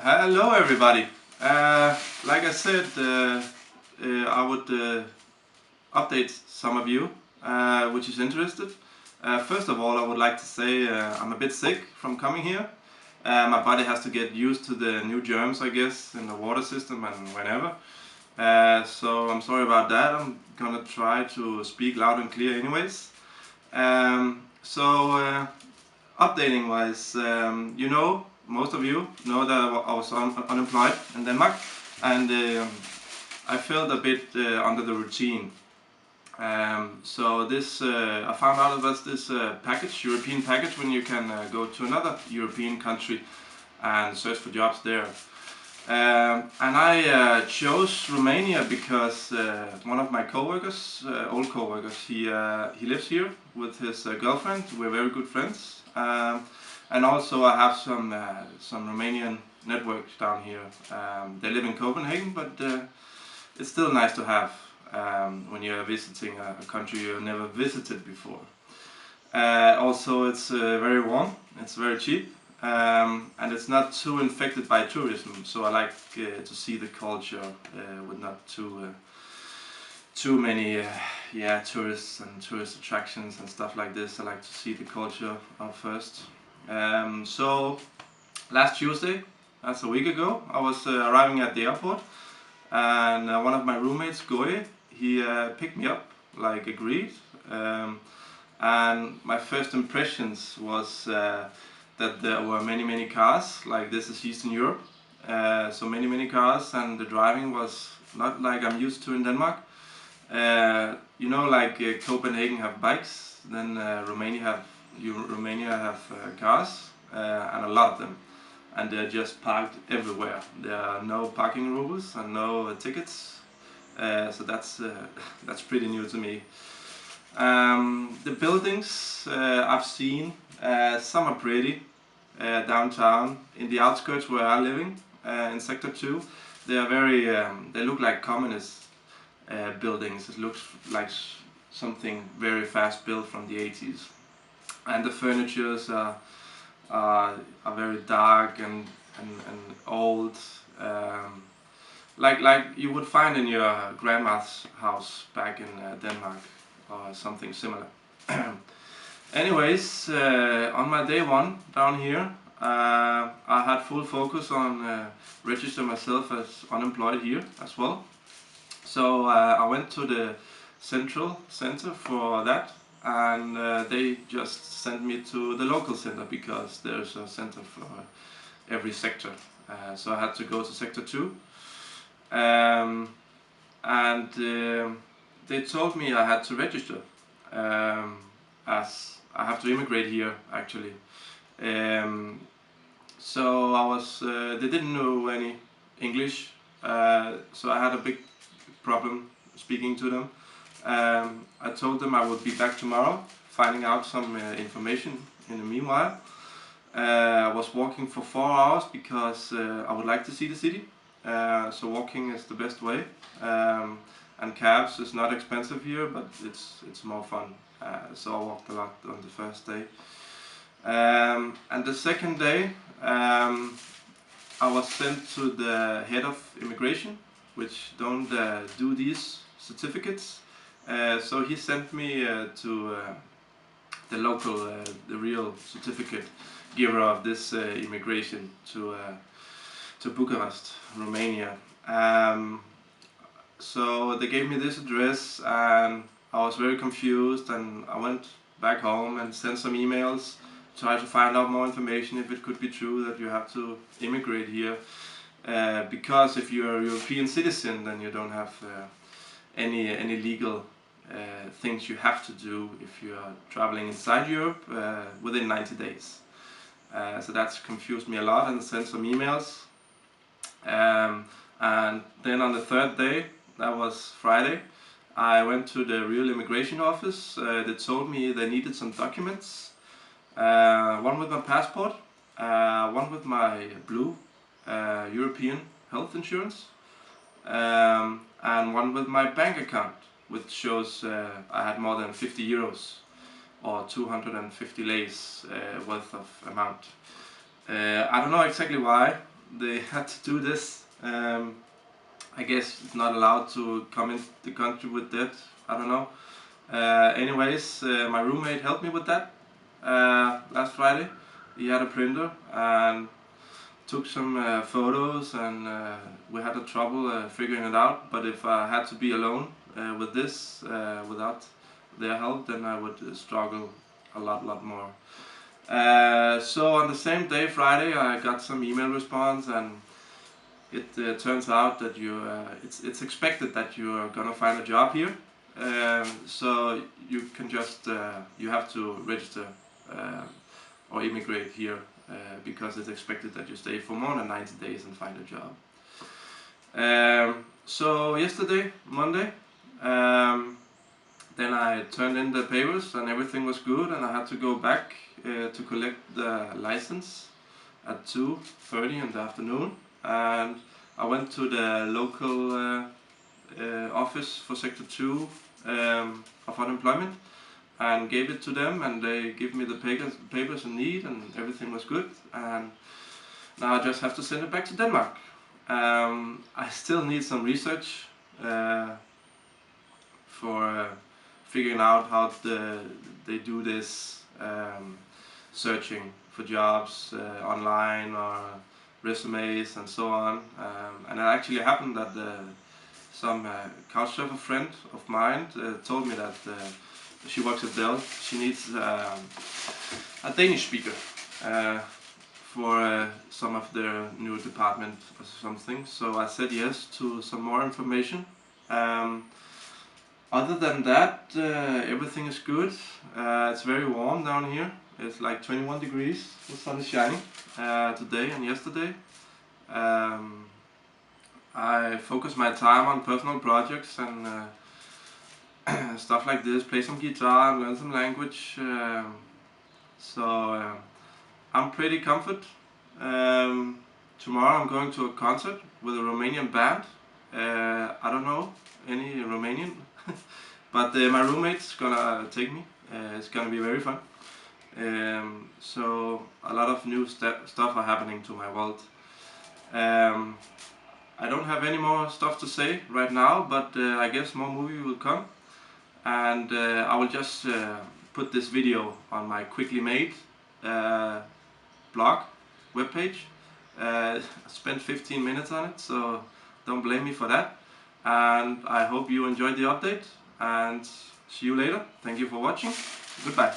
Hello everybody. Like I said, I would update some of you which is interested. First of all, I would like to say I'm a bit sick from coming here. My body has to get used to the new germs, I guess, in the water system and whenever. So I'm sorry about that. I'm gonna try to speak loud and clear anyways. Updating wise, most of you know that I was unemployed in Denmark, and I felt a bit under the routine. I found out about this European package, when you can go to another European country and search for jobs there. And I chose Romania because one of my coworkers, old coworkers, he lives here with his girlfriend. We're very good friends, and also I have some Romanian networks down here. They live in Copenhagen, but it's still nice to have when you're visiting a country you've never visited before. Also, it's very warm. It's very cheap. And it's not too infected by tourism, so I like to see the culture with not too many tourists and tourist attractions and stuff like this. I like to see the culture first. So last Tuesday, that's a week ago, I was arriving at the airport, and one of my roommates, Goye, he picked me up like agreed, and my first impressions was that there were many cars. Like, this is Eastern Europe, so many cars, and the driving was not like I'm used to in Denmark. Copenhagen have bikes, then Romania have cars, and a lot of them, and they're just parked everywhere. There are no parking rules and no tickets, so that's pretty new to me. The buildings I've seen, some are pretty. Downtown, in the outskirts where I'm living, in Sector 2, they are very, they look like communist buildings. It looks like something very fast built from the 80s. And the furnitures are very dark and old, like you would find in your grandma's house back in Denmark, or something similar. Anyways, on my day one down here, I had full focus on register myself as unemployed here as well. So I went to the central center for that, and they just sent me to the local center because there's a center for every sector. So I had to go to Sector 2, and they told me I had to register, as I have to immigrate here actually. So I was, they didn't know any English, so I had a big problem speaking to them. I told them I would be back tomorrow, finding out some information in the meanwhile. I was walking for 4 hours because I would like to see the city, so walking is the best way. And cabs is not expensive here, but it's more fun. So I walked a lot on the first day. And the second day, I was sent to the head of immigration, which don't do these certificates. So he sent me to the local, the real certificate giver of this immigration, to Bucharest, Romania. So they gave me this address, and I was very confused, and I went back home and sent some emails, tried to find out more information if it could be true that you have to immigrate here. Because if you're a European citizen, then you don't have any legal things you have to do if you are traveling inside Europe within 90 days. So that's confused me a lot, and sent some emails. And then on the third day, that was Friday, I went to the real immigration office. They told me they needed some documents, one with my passport, one with my blue European health insurance, and one with my bank account, which shows I had more than 50 euros or 250 leis worth of amount. I don't know exactly why. they had to do this. I guess it's not allowed to come in the country with debt. I don't know. Anyways, my roommate helped me with that last Friday. He had a printer and took some photos, and we had a trouble figuring it out. But if I had to be alone with this without their help, then I would struggle a lot more. So on the same day, Friday, I got some email response, and it turns out that it's expected that you are gonna find a job here. So you can just you have to register or immigrate here because it's expected that you stay for more than 90 days and find a job. So yesterday, Monday, then I turned in the papers and everything was good, and I had to go back to collect the license at 2:30 in the afternoon, and I went to the local office for Sector 2 of unemployment and gave it to them, and they gave me the papers I need, and everything was good, and now I just have to send it back to Denmark. I still need some research for figuring out how they do this searching for jobs online or resumes and so on. And it actually happened that some couchsurfer friend of mine told me that she works at Dell. She needs a Danish speaker for some of their new department or something. So I said yes to some more information. Other than that, everything is good. It's very warm down here. It's like 21 degrees. The sun is shining today and yesterday. I focus my time on personal projects and stuff like this. Play some guitar and learn some language. So I'm pretty comfort. Tomorrow I'm going to a concert with a Romanian band. I don't know any Romanian, but my roommate's gonna take me. It's gonna be very fun. So a lot of new stuff are happening to my world. I don't have any more stuff to say right now, but I guess more movie will come, and I will just put this video on my quickly made blog webpage. I spent 15 minutes on it, so don't blame me for that. And I hope you enjoyed the update, and see you later. Thank you for watching. Goodbye.